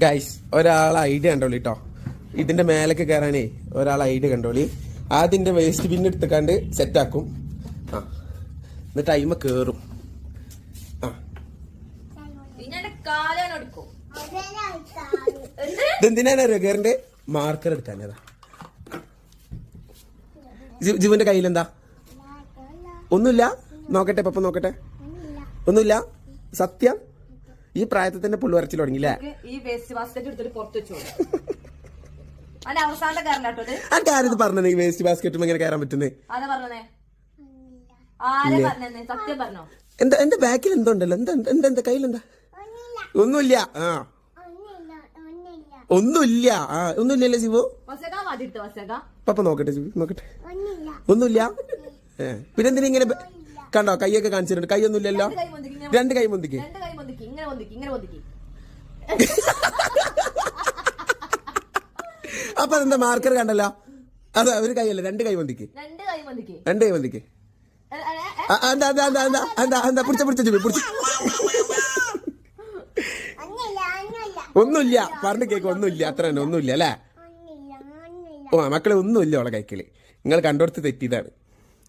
Guys ഒരാളെ idea കണ്ടോളി കേട്ടോ. ഇതിന്റെ മേലേക്ക് കയറാനേ ഒരാളെ ഐഡിയ കണ്ടോളി. ആദ്യന്റെ വേസ്റ്റ് ബിൻ എടുത്തുക്കാണ്ട് സെറ്റാക്കും. ആ എന്നിട്ട് അയിമ കേറും. ആ ഇതെന്തിനാണ് കേറിന്റെ മാർക്കർ എടുക്കാനതാ. ജീവന്റെ കയ്യിലെന്താ? ഒന്നുമില്ല. നോക്കട്ടെ പപ്പ നോക്കട്ടെ. ഒന്നുമില്ല. സത്യം ഈ പ്രായത്തിൽ തന്നെ പുള്ളു വരച്ചിൽ തുടങ്ങിയില്ലേ? ആ കാര്യം ഇത് പറഞ്ഞത് ഈ വേസ്റ്റ് ബാസ്കറ്റും എങ്ങനെ കയറാൻ പറ്റുന്നേ? എന്താ എന്റെ ബാക്കിൽ എന്തോണ്ടല്ലോ? എന്താ എന്താ എന്താ കയ്യിലെന്താ? ഒന്നുമില്ല. ആ ഒന്നുമില്ല. ആ ഒന്നുമില്ലല്ലേ ശിവു? പപ്പ നോക്കട്ടെ ശിവു നോക്കട്ടെ. ഒന്നുമില്ല. പിന്നെന്തിനാ ഇങ്ങനെ കണ്ടോ കൈയൊക്കെ കാണിച്ചിട്ടുണ്ട്? കൈയൊന്നുമില്ലല്ലോ. രണ്ട് കൈ മുന്തിക്ക്. അപ്പൊ അതെന്താ മാർക്കർ കണ്ടല്ലോ? അതെ ഒരു കൈയല്ല രണ്ട് കൈ മുന്തിക്ക്. രണ്ട് കൈ മുന്തിക്ക്. എന്താ എന്താ എന്താ എന്താ എന്താ എന്താ പിടിച്ച പിടിച്ച ജീവി പിടിച്ച. ഒന്നുമില്ല പറഞ്ഞു കേക്ക്. ഒന്നുമില്ല അത്ര തന്നെ. ഒന്നുമില്ല അല്ലേ? ഓ മക്കളെ ഒന്നുമില്ല അവളെ കൈക്കളി. നിങ്ങൾ കണ്ടോടത്ത് തെറ്റിയതാണ്.